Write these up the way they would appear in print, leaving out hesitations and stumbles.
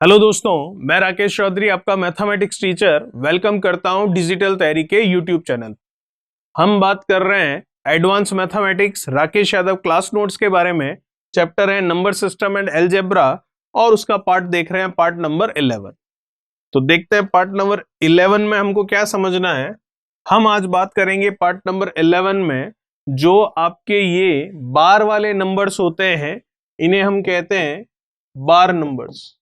Hello दोस्तों, मैं राकेश चौधरी आपका मैथमेटिक्स टीचर वेलकम करता हूं डिजिटल तैयारी के यूट्यूब चैनल। हम बात कर रहे हैं advance mathematics Rakesh Yadav class notes के बारे में। चैप्टर है नंबर सिस्टम एंड अलजेब्रा और उसका पार्ट देख रहे हैं पार्ट नंबर 11। तो देखते हैं पार्ट नंबर 11 में हमको क्या समझना है। हम आज बात करेंगे पार्ट नंबर 11 में जो आपके ये बार वाले नंबर्स होते हैं, इन्हें हम कहते हैं बार नंबर्स।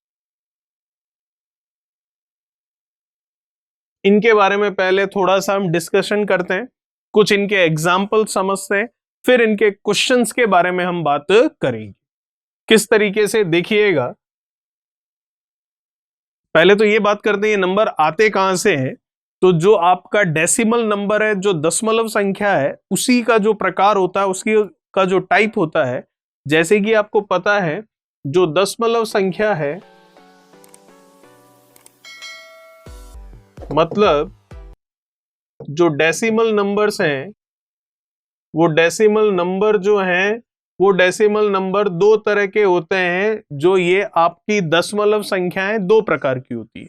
इनके बारे में पहले थोड़ा सा हम डिस्कशन करते हैं, कुछ इनके एग्जाम्पल समझते हैं, फिर इनके क्वेश्चंस के बारे में हम बात करेंगे। किस तरीके से देखिएगा, पहले तो ये बात करते हैं ये नंबर आते कहां से हैं। तो जो आपका डेसिमल नंबर है, जो दशमलव संख्या है, उसी का जो प्रकार होता है, उसकी का जो टाइप होता है, जैसे कि आपको पता है जो दशमलव संख्या है, मतलब जो डेसिमल नंबर्स हैं, वो डेसिमल नंबर जो हैं, वो डेसिमल नंबर दो तरह के होते हैं। जो ये आपकी दशमलव संख्याएं दो प्रकार की होती है।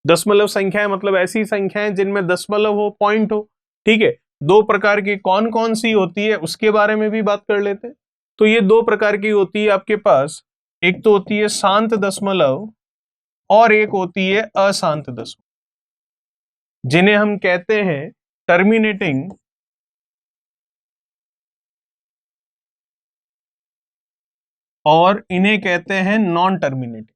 दशमलव संख्याएं मतलब ऐसी संख्याएं जिनमें दशमलव हो, पॉइंट हो। ठीक है, दो प्रकार की कौन कौन सी होती है उसके बारे में भी बात कर लेते हैं। तो ये दो प्रकार की होती है आपके पास, एक तो होती है शांत दशमलव और एक होती है अशांत दशमलव, जिन्हें हम कहते हैं टर्मिनेटिंग और इन्हें कहते हैं नॉन टर्मिनेटिंग।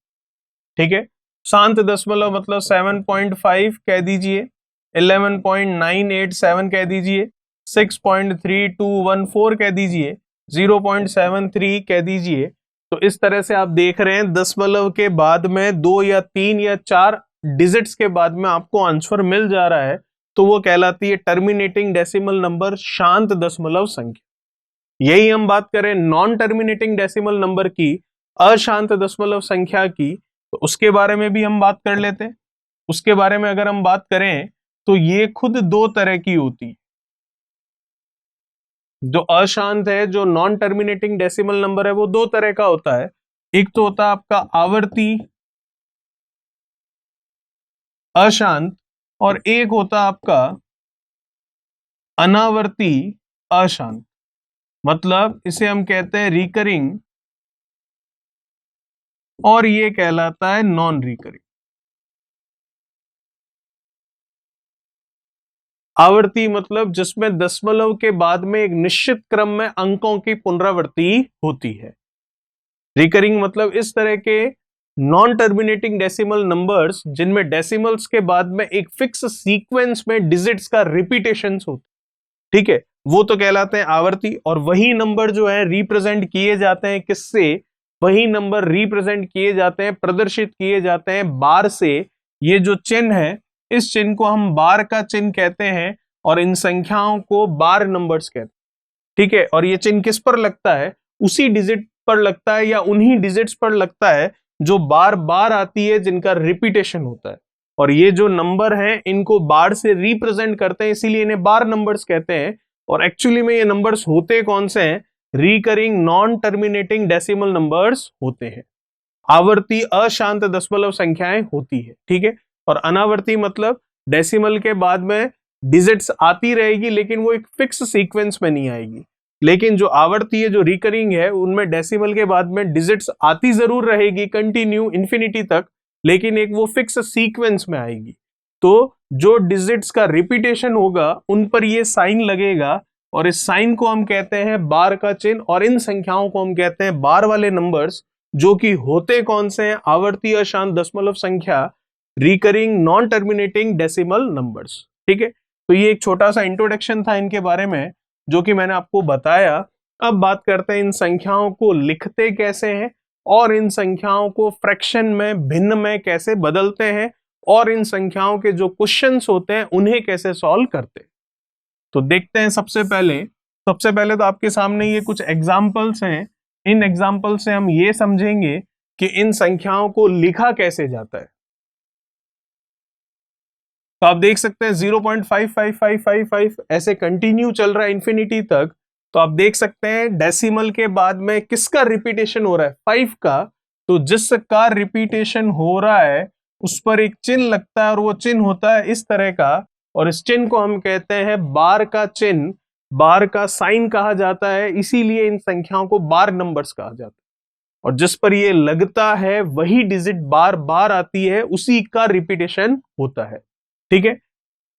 ठीक है, शांत दशमलव मतलब 7.5 कह दीजिए, 11.987 कह दीजिए, 6.3214 कह दीजिए, 0.73 कह दीजिए। तो इस तरह से आप देख रहे हैं दशमलव के बाद में दो या तीन या चार डिजिट्स के बाद में आपको आंसर मिल जा रहा है, तो वो कहलाती है टर्मिनेटिंग डेसिमल नंबर, शांत दशमलव संख्या। यही हम बात करें नॉन टर्मिनेटिंग डेसिमल नंबर की, अशांत दशमलव संख्या की, तो उसके बारे में भी हम बात कर लेते हैं। उसके बारे में अगर हम बात करें तो ये खुद दो तरह की होती है। जो अशांत है, जो नॉन टर्मिनेटिंग डेसिमल नंबर है, वो दो तरह का होता है। एक तो होता है आपका आवर्ती अशांत और एक होता आपका अनावर्ती अशांत, मतलब इसे हम कहते हैं रिकरिंग और ये कहलाता है नॉन रिकरिंग। आवर्ती मतलब जिसमें दशमलव के बाद में एक निश्चित क्रम में अंकों की पुनरावृत्ति होती है। रिकरिंग मतलब इस तरह के नॉन टर्मिनेटिंग डेसिमल नंबर्स जिनमें डेसिमल्स के बाद में एक फिक्स सीक्वेंस में डिजिट्स का रिपीटेशन होता है। ठीक है, वो तो कहलाते हैं आवर्ती। और वही नंबर जो है रिप्रेजेंट किए जाते हैं किससे? वही नंबर रिप्रेजेंट किए जाते हैं, प्रदर्शित किए जाते हैं बार से। ये जो चिन्ह है, इस चिन्ह को हम बार का चिन्ह कहते हैं और इन संख्याओं को बार नंबर्स कहते हैं। ठीक है, और ये चिन्ह किस पर लगता है? उसी डिजिट पर लगता है या उन्हीं डिजिट्स पर लगता है जो बार बार आती है, जिनका रिपीटेशन होता है। और ये जो नंबर हैं, इनको बार से रिप्रेजेंट करते हैं, इसीलिए इन्हें बार नंबर्स कहते हैं। और एक्चुअली में ये नंबर्स होते कौन से हैं? Recurring non terminating decimal numbers होते हैं। आवर्ती अशांत दशमलव संख्याएं होती है। ठीक है, और अनावर्ती मतलब डेसिमल के बाद में डिजिट्स आती रहेगी, लेकिन वो एक फिक्स सीक्वेंस में नहीं आएगी। लेकिन जो आवर्ती है, जो रिकरिंग है, उनमें डेसिमल के बाद में डिजिट्स आती जरूर रहेगी कंटिन्यू इंफिनिटी तक, लेकिन एक वो फिक्स सीक्वेंस में आएगी। तो जो डिजिट्स का रिपीटेशन होगा उन पर ये साइन लगेगा और इस साइन को हम कहते हैं बार का चिन्ह, और इन संख्याओं को हम कहते हैं बार वाले नंबर्स, जो कि होते कौन से हैं? आवर्ती अशांत दशमलव संख्या, recurring non terminating decimal numbers. ठीक है, तो ये एक छोटा सा इंट्रोडक्शन था इनके बारे में, जो कि मैंने आपको बताया। अब बात करते हैं इन संख्याओं को लिखते कैसे हैं और इन संख्याओं को फ्रैक्शन में, भिन्न में कैसे बदलते हैं, और इन संख्याओं के जो क्वेश्चंस होते हैं उन्हें कैसे सॉल्व करते हैं। तो देखते हैं। सबसे पहले तो आपके सामने ये कुछ एग्जाम्पल्स हैं। इन एग्जाम्पल से हम ये समझेंगे कि इन संख्याओं को लिखा कैसे जाता है। तो आप देख सकते हैं 0.55555 ऐसे कंटिन्यू चल रहा है इंफिनिटी तक। तो आप देख सकते हैं डेसिमल के बाद में किसका रिपीटेशन हो रहा है? 5 का। तो जिसका रिपीटेशन हो रहा है उस पर एक चिन्ह लगता है और वो चिन्ह होता है इस तरह का, और इस चिन्ह को हम कहते हैं बार का चिन्ह, बार का साइन कहा जाता है, इसीलिए इन संख्याओं को बार नंबर्स कहा जाता है। और जिस पर ये लगता है वही डिजिट बार बार आती है, उसी का रिपीटेशन होता है। ठीक है,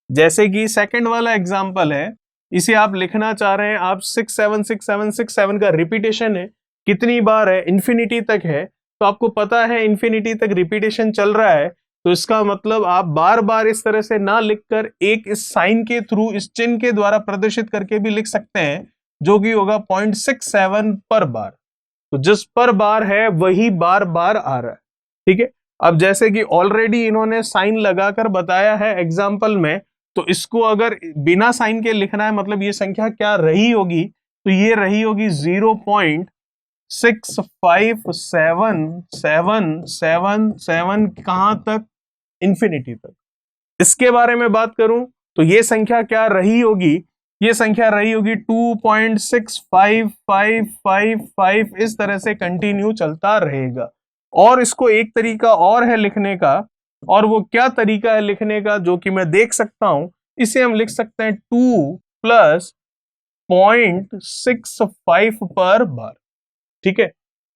जैसे कि सेकंड वाला एग्जांपल है, इसे आप लिखना चाह रहे हैं, आप 6 7 6 7 6 7 का रिपीटेशन है, कितनी बार है, इंफिनिटी तक है, तो आपको पता है इंफिनिटी तक रिपीटेशन चल रहा है, तो इसका मतलब आप बार बार इस तरह से ना लिखकर एक इस साइन के थ्रू, इस चिन्ह के द्वारा प्रदर्शित करके भी लिख सकते हैं, जो कि होगा 0.67 पर बार। तो जिस पर बार है वही बार बार आ रहा है। ठीक है, अब जैसे कि ऑलरेडी इन्होंने साइन लगाकर बताया है एग्जाम्पल में, तो इसको अगर बिना साइन के लिखना है, मतलब ये संख्या क्या रही होगी, तो ये रही होगी 0.65777 कहां तक, इंफिनिटी तक। इसके बारे में बात करूं तो ये संख्या क्या रही होगी, ये संख्या रही होगी 2.65555, इस तरह से कंटिन्यू चलता रहेगा। और इसको एक तरीका और है लिखने का, और वो क्या तरीका है लिखने का जो कि मैं देख सकता हूं, इसे हम लिख सकते हैं 2 + 0.65 पर बार। ठीक है,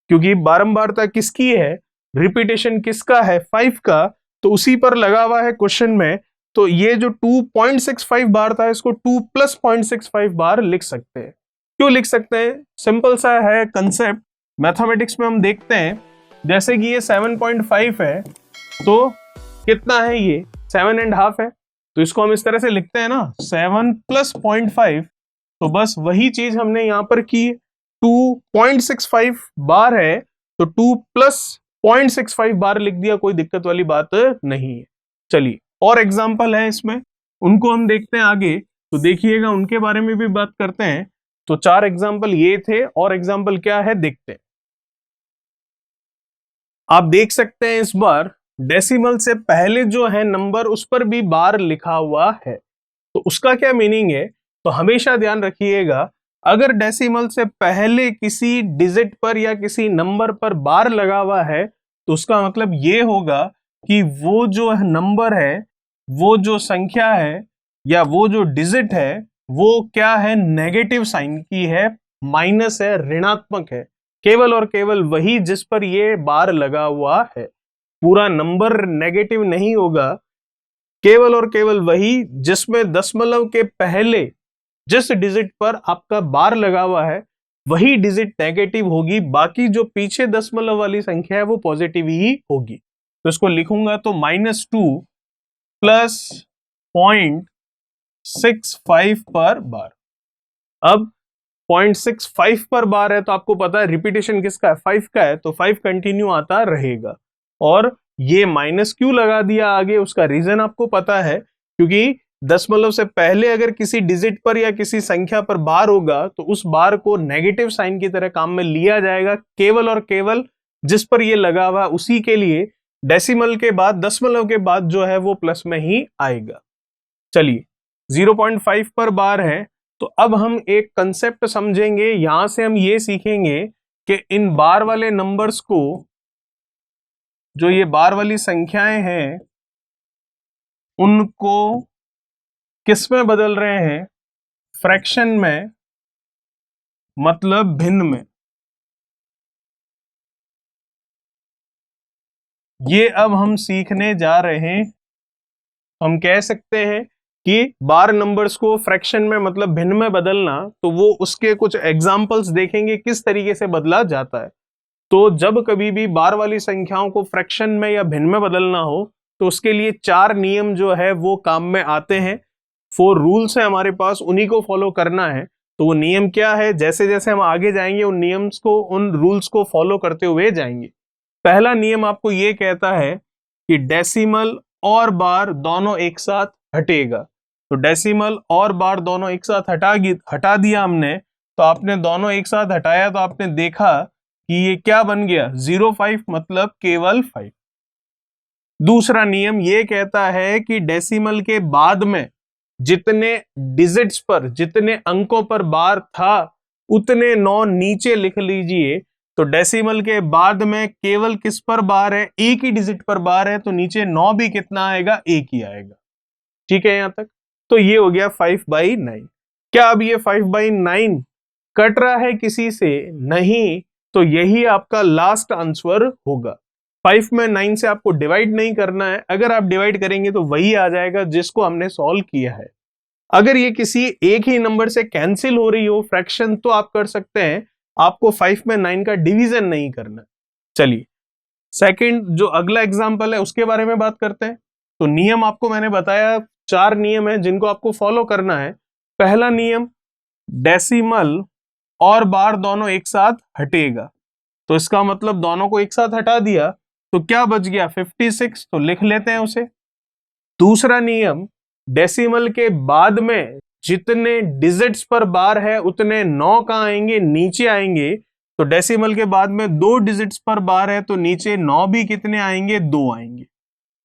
क्योंकि बारंबारता किसकी है, रिपीटेशन किसका है, 5 का, तो उसी पर लगा हुआ है क्वेश्चन में। तो ये जो 2.65 बार था, इसको 2 + 0.65 बार लिख सकते हैं। क्यों लिख सकते हैं, सिंपल सा है कंसेप्ट, मैथमेटिक्स में हम देखते हैं, जैसे कि ये 7.5 है, तो कितना है, ये 7.5 है, तो इसको हम इस तरह से लिखते हैं ना, 7 + 0.5, तो बस वही चीज हमने यहां पर की। 2.65 बार है तो 2 + 0.65 बार लिख दिया, कोई दिक्कत वाली बात नहीं है। चलिए और एग्जाम्पल है इसमें, उनको हम देखते हैं आगे, तो देखिएगा उनके बारे में भी बात करते हैं। तो 4 एग्जाम्पल ये थे, और एग्जाम्पल क्या है देखते हैं। आप देख सकते हैं इस बार डेसिमल से पहले जो है नंबर, उस पर भी बार लिखा हुआ है, तो उसका क्या मीनिंग है, तो हमेशा ध्यान रखिएगा, अगर डेसिमल से पहले किसी डिजिट पर या किसी नंबर पर बार लगा हुआ है, तो उसका मतलब ये होगा कि वो जो नंबर है, वो जो संख्या है, या वो जो डिजिट है, वो क्या है, नेगेटिव साइन की है, माइनस है, ऋणात्मक है। केवल और केवल वही जिस पर ये बार लगा हुआ है, पूरा नंबर नेगेटिव नहीं होगा, केवल और केवल वही जिसमें दशमलव के पहले जिस डिजिट पर आपका बार लगा हुआ है वही डिजिट नेगेटिव होगी, बाकी जो पीछे दशमलव वाली संख्या है वो पॉजिटिव ही होगी। तो इसको लिखूंगा तो -2 + 0.65 पर बार। अब 0.65 पर बार है तो आपको पता है रिपीटेशन किसका है, 5 का है, तो 5 कंटिन्यू आता रहेगा। और ये माइनस क्यों लगा दिया आगे, उसका रीजन आपको पता है, क्योंकि दशमलव से पहले अगर किसी डिजिट पर या किसी संख्या पर बार होगा तो उस बार को नेगेटिव साइन की तरह काम में लिया जाएगा, केवल और केवल जिस पर ये लगा हुआ उसी के लिए डेसिमल के बाद, दशमलव के बाद जो है वो प्लस में ही आएगा। चलिए 0.5 पर बार है, तो अब हम एक कंसेप्ट समझेंगे, यहां से हम ये सीखेंगे कि इन बार वाले नंबर्स को, जो ये बार वाली संख्याएं हैं, उनको किस में बदल रहे हैं, फ्रैक्शन में, मतलब भिन्न में। ये अब हम सीखने जा रहे हैं। हम कह सकते हैं कि बार नंबर्स को फ्रैक्शन में मतलब भिन्न में बदलना, तो वो उसके कुछ एग्जाम्पल्स देखेंगे किस तरीके से बदला जाता है। तो जब कभी भी बार वाली संख्याओं को फ्रैक्शन में या भिन्न में बदलना हो, तो उसके लिए 4 नियम जो है वो काम में आते हैं। 4 रूल्स है हमारे पास, उन्हीं को फॉलो करना है। तो वो नियम क्या है, जैसे जैसे हम आगे जाएंगे उन नियम्स को, उन रूल्स को फॉलो करते हुए जाएंगे। पहला नियम आपको ये कहता है कि डेसिमल और बार दोनों एक साथ हटेगा। तो डेसिमल और बार दोनों एक साथ हटा दिया हमने, तो आपने दोनों एक साथ हटाया तो आपने देखा कि ये क्या बन गया, 0.5 मतलब केवल 5। दूसरा नियम ये कहता है कि डेसिमल के बाद में जितने डिजिट्स पर, जितने अंकों पर बार था, उतने 9 नीचे लिख लीजिए, तो डेसिमल के बाद में केवल किस पर बार है, एक ही डिजिट पर बार है, तो नीचे 9 भी कितना आएगा, एक ही आएगा। ठीक है यहां तक। तो ये हो गया 5/9। क्या अब ये 5/9 कट रहा है किसी से, नहीं, तो यही आपका लास्ट आंसर होगा। 5 में 9 से आपको डिवाइड नहीं करना है, अगर आप डिवाइड करेंगे तो वही आ जाएगा जिसको हमने सॉल्व किया है। अगर ये किसी एक ही नंबर से कैंसिल हो रही हो फ्रैक्शन, तो आप कर सकते हैं, आपको 5 में 9 का डिवीजन नहीं करना। चलिए सेकंड जो अगला एग्जांपल है उसके बारे में बात करते हैं। तो नियम आपको मैंने बताया, 4 नियम है जिनको आपको फॉलो करना है। पहला नियम, डेसिमल और बार दोनों एक साथ हटेगा, तो इसका मतलब दोनों को एक साथ हटा दिया तो क्या बच गया, 56, तो लिख लेते हैं उसे। दूसरा नियम, डेसिमल के बाद में जितने डिजिट्स पर बार है उतने 9 कहां आएंगे, नीचे आएंगे। तो डेसिमल के बाद में 2 डिजिट्स पर बार है तो नीचे 9 भी कितने आएंगे, 2 आएंगे।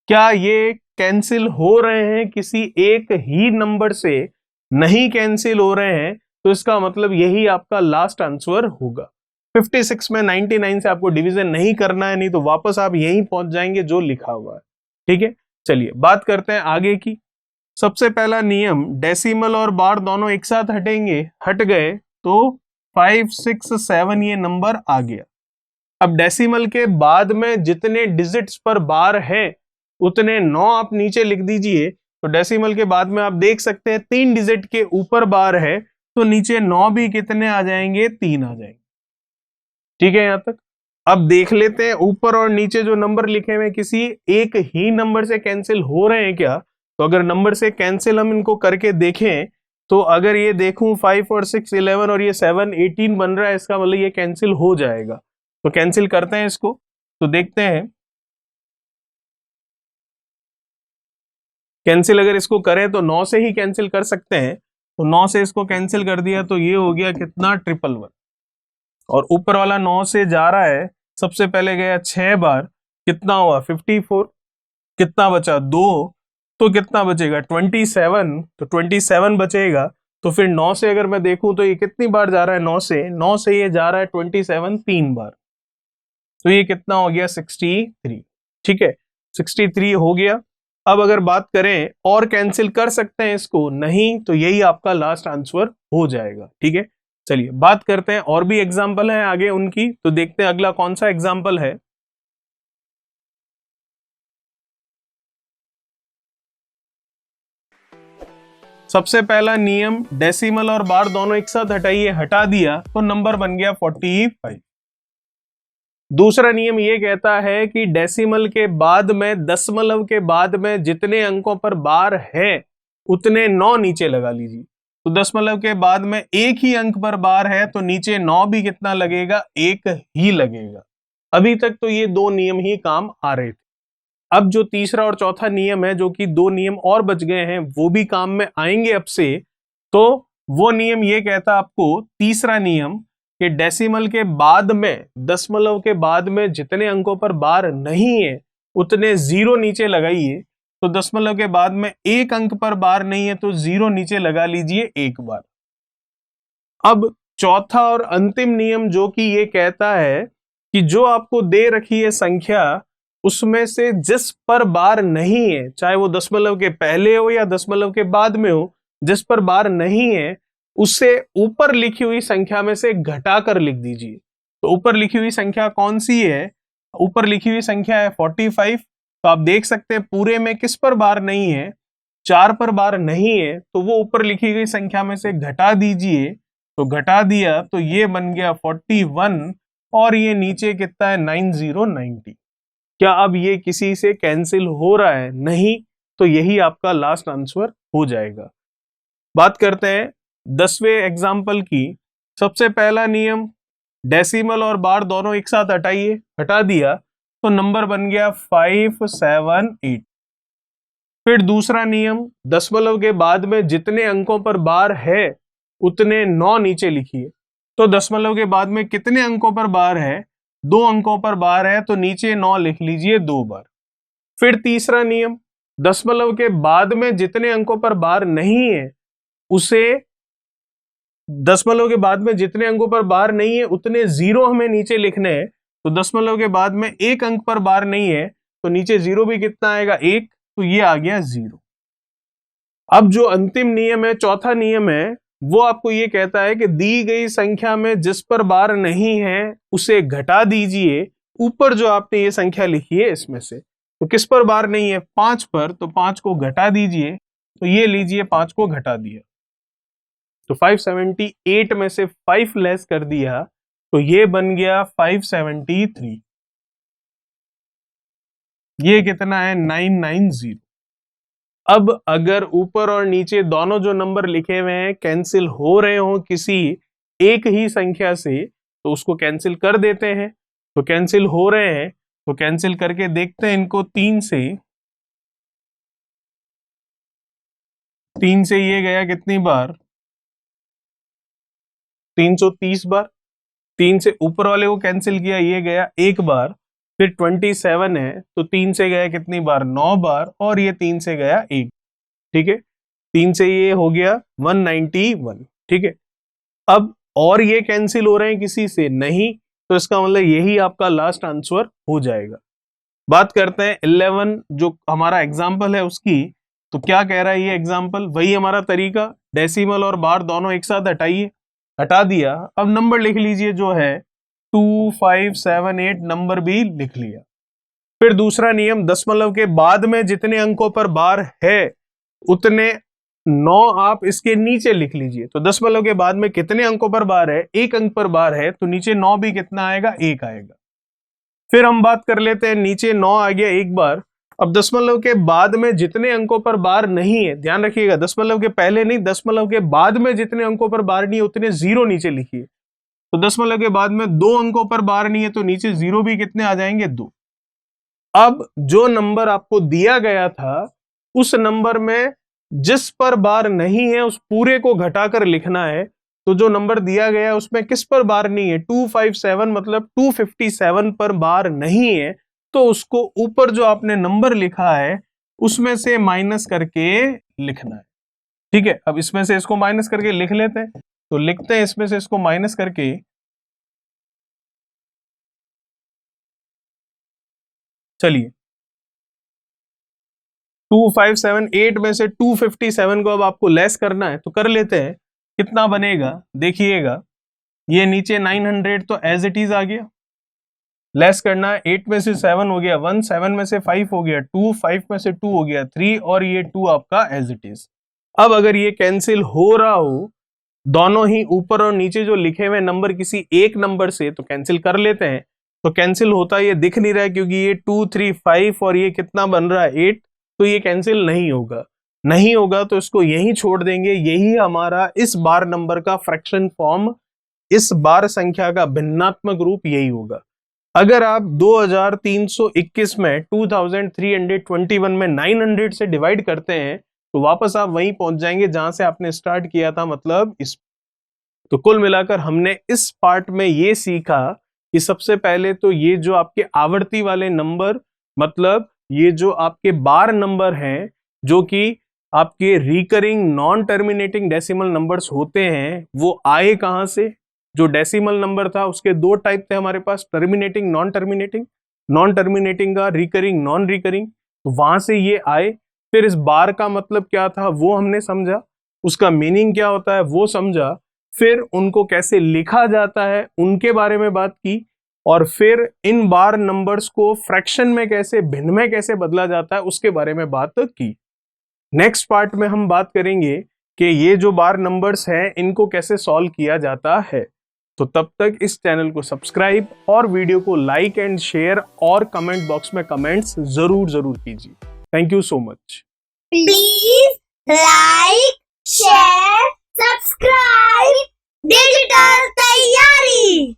क्या ये कैंसिल हो रहे हैं किसी एक ही नंबर से, नहीं कैंसिल हो रहे हैं, तो इसका मतलब यही आपका लास्ट आंसर होगा। 56 में 99 से आपको डिवीजन नहीं करना है, नहीं तो वापस आप यहीं पहुंच जाएंगे जो लिखा हुआ है। ठीक है, चलिए बात करते हैं आगे की। सबसे पहला नियम, डेसिमल और बार दोनों एक साथ हटेंगे, हट गए तो 5, 6, 7 ये नंबर आ गया। अब डेसिमल के बाद में जितने डिजिट्स पर बार है उतने 9 आप नीचे लिख दीजिए। तो डेसिमल के बाद में आप देख सकते हैं 3 डिजिट के ऊपर बार है तो नीचे 9 भी कितने आ जाएंगे, 3 आ जाएंगे। ठीक है यहां तक। अब देख लेते हैं ऊपर और नीचे जो नंबर लिखे हुए किसी एक ही नंबर से कैंसिल हो रहे हैं क्या। तो अगर नंबर से कैंसिल हम इनको करके देखें तो अगर ये देखूं 5 और 6 11 और ये 7 18 बन रहा है, इसका मतलब ये कैंसिल हो जाएगा। तो कैंसिल करते हैं इसको, तो देखते हैं कैंसिल अगर इसको करें तो 9 से ही कैंसिल कर सकते हैं। तो 9 से इसको कैंसिल कर दिया तो ये हो गया कितना, 111। और ऊपर वाला 9 से जा रहा है, सबसे पहले गया 6 बार, कितना हुआ 54, कितना बचा 2, तो कितना बचेगा 27, तो 27 बचेगा। तो फिर 9 से अगर मैं देखूं तो ये कितनी बार जा रहा है, 9 से ये जा रहा है 27 3 बार, तो ये कितना हो गया 63। ठीक है, 63 हो गया। अब अगर बात करें और कैंसिल कर सकते हैं इसको, नहीं, तो यही आपका लास्ट आंसर हो जाएगा। ठीक है, चलिए बात करते हैं, और भी एग्जाम्पल है आगे उनकी, तो देखते हैं अगला कौन सा एग्जाम्पल है। सबसे पहला नियम, डेसिमल और बार दोनों एक साथ हटाइए, हटा दिया तो नंबर बन गया 45। दूसरा नियम ये कहता है कि डेसिमल के बाद में, दशमलव के बाद में जितने अंकों पर बार है उतने 9 नीचे लगा लीजिए। तो दशमलव के बाद में एक ही अंक पर बार है तो नीचे 9 भी कितना लगेगा, 1 ही लगेगा। अभी तक तो ये 2 नियम ही काम आ रहे थे। अब जो तीसरा और चौथा नियम है, जो कि 2 नियम और बच गए हैं, वो भी काम में आएंगे अब से। तो वो नियम ये कहता आपको, तीसरा नियम, कि डेसिमल के बाद में, दशमलव के बाद में जितने अंकों पर बार नहीं है उतने 0 नीचे लगाइए। तो दशमलव के बाद में एक अंक पर बार नहीं है तो 0 नीचे लगा लीजिए एक बार। अब चौथा और अंतिम नियम जो कि ये कहता है कि जो आपको दे रखी है संख्या, उसमें से जिस पर बार नहीं है, चाहे वो दशमलव के पहले हो या दशमलव के बाद में हो, जिस पर बार नहीं है उसे ऊपर लिखी हुई संख्या में से घटाकर लिख दीजिए। तो ऊपर लिखी हुई संख्या कौन सी है, ऊपर लिखी हुई संख्या है 45। तो आप देख सकते हैं पूरे में किस पर बार नहीं है, 4 पर बार नहीं है, तो वो ऊपर लिखी गई संख्या में से घटा दीजिए। तो घटा दिया तो ये बन गया 41 और ये नीचे कितना है 9090। क्या अब ये किसी से कैंसिल हो रहा है, नहीं, तो यही आपका लास्ट आंसर हो जाएगा। बात करते हैं 10वें एग्जाम्पल की। सबसे पहला नियम, डेसिमल और बार दोनों एक साथ हटाइए, हटा दिया तो नंबर बन गया 578। फिर दूसरा नियम, दशमलव के बाद में जितने अंकों पर बार है उतने 9 नीचे लिखिए। तो दशमलव के बाद में कितने अंकों पर बार है, 2 अंकों पर बार है तो नीचे 9 लिख लीजिए 2 बार। फिर तीसरा नियम, दशमलव के बाद में जितने अंकों पर बार नहीं है उसे दशमलव के बाद में जितने अंकों पर बार नहीं है उतने जीरो हमें नीचे लिखने हैं। तो दशमलव के बाद में एक अंक पर बार नहीं है तो नीचे जीरो भी कितना आएगा, एक, तो ये आ गया जीरो। अब जो अंतिम नियम है, चौथा नियम है, वो आपको ये कहता है कि दी गई संख्या में जिस पर बार नहीं है उसे घटा दीजिए। ऊपर जो आपने ये संख्या लिखी है इसमें से, तो किस पर बार नहीं है, 5 पर, तो 5 को घटा दीजिए। तो ये लीजिए 5 को घटा दिया तो 578 में से 5 लेस कर दिया तो ये बन गया 573। ये कितना है, 990। अब अगर ऊपर और नीचे दोनों जो नंबर लिखे हुए हैं कैंसिल हो रहे हो किसी एक ही संख्या से, तो उसको कैंसिल कर देते हैं। तो कैंसिल हो रहे हैं तो कैंसिल करके देखते हैं इनको। 3 से ये गया कितनी बार, 330 बार। 3 से ऊपर वाले को कैंसिल किया, ये गया एक बार। फिर 27 है तो 3 से गया कितनी बार, 9 बार, और ये 3 से गया एक। ठीक है, 3 से ये हो गया 191। ठीक है, अब और ये कैंसिल हो रहे हैं किसी से नहीं, तो इसका मतलब यही आपका लास्ट आंसर हो जाएगा। बात करते हैं 11 जो हमारा एग्जाम्पल है उसकी। तो क्या कह रहा है ये एग्जाम्पल, वही हमारा तरीका, डेसिमल और बार दोनों एक साथ हटाइए। हटा दिया, अब नंबर लिख लीजिए जो है 2578, नंबर भी लिख लिया। फिर दूसरा नियम, दशमलव के बाद में जितने अंकों पर बार है उतने 9 आप इसके नीचे लिख लीजिए। तो दशमलव के बाद में कितने अंकों पर बार है, एक अंक पर बार है, तो नीचे 9 भी कितना आएगा, एक आएगा। फिर हम बात कर लेते हैं, नीचे 9 आ गया एक बार। अब दशमलव के बाद में जितने अंकों पर बार नहीं है, ध्यान रखिएगा दशमलव के पहले नहीं, दशमलव के बाद में जितने अंकों पर बार नहीं है उतने जीरो नीचे लिखिए। तो दशमलव के बाद में 2 अंकों पर बार नहीं है तो नीचे जीरो भी कितने आ जाएंगे, 2। अब जो नंबर आपको दिया गया था उस नंबर में जिस पर बार नहीं है उस पूरे को घटाकर लिखना है। तो जो नंबर दिया गया उसमें किस पर बार नहीं है, 257, मतलब 257 पर बार नहीं है, तो उसको ऊपर जो आपने नंबर लिखा है उसमें से माइनस करके लिखना है। ठीक है, अब इसमें से इसको माइनस करके लिख लेते हैं। तो लिखते हैं इसमें से इसको माइनस करके, चलिए 2578 में से 257 को अब आपको लेस करना है तो कर लेते हैं। कितना बनेगा देखिएगा, ये नीचे 900 तो एज इट इज आ गया, लेस करना है 8 में से 7 हो गया 1, 7 में से 5 हो गया 2, 5 में से 2 हो गया 3, और ये 2 आपका एज इट इज। अब अगर ये कैंसिल हो रहा हो दोनों ही ऊपर और नीचे जो लिखे हुए नंबर किसी एक नंबर से, तो कैंसिल कर लेते हैं। तो कैंसिल होता ये दिख नहीं रहा है क्योंकि ये 2, 3, 5 और ये कितना बन रहा है 8, तो ये कैंसिल नहीं होगा। नहीं होगा तो इसको यहीं छोड़ देंगे। यही हमारा इस बार नंबर का फ्रैक्शन फॉर्म, इस बार संख्या का भिन्नात्मक रूप यही होगा। अगर आप 2321 में 2321 में 900 से डिवाइड करते हैं तो वापस आप वहीं पहुंच जाएंगे जहां से आपने स्टार्ट किया था, मतलब इस। तो कुल मिलाकर हमने इस पार्ट में ये सीखा कि सबसे पहले तो ये जो आपके आवर्ती वाले नंबर, मतलब ये जो आपके बार नंबर हैं जो कि आपके recurring non terminating decimal numbers होते हैं, वो आए कहां से। जो डेसिमल नंबर था उसके 2 टाइप थे हमारे पास, terminating, non terminating. Non terminating का रिकरिंग, नॉन रिकरिंग, तो वहां से ये आए। फिर इस बार का मतलब क्या था वो हमने समझा, उसका मीनिंग क्या होता है वो समझा, फिर उनको कैसे लिखा जाता है उनके बारे में बात की, और फिर इन बार नंबर्स को फ्रैक्शन में कैसे, भिन्न में कैसे बदला जाता है उसके बारे में बात की। नेक्स्ट पार्ट में हम बात करेंगे कि ये जो बार नंबर्स हैं इनको कैसे सॉल्व किया जाता है। तो तब तक इस चैनल को सब्सक्राइब और वीडियो को लाइक एंड शेयर और कमेंट बॉक्स में कमेंट्स जरूर कीजिए। Thank you so much. Please like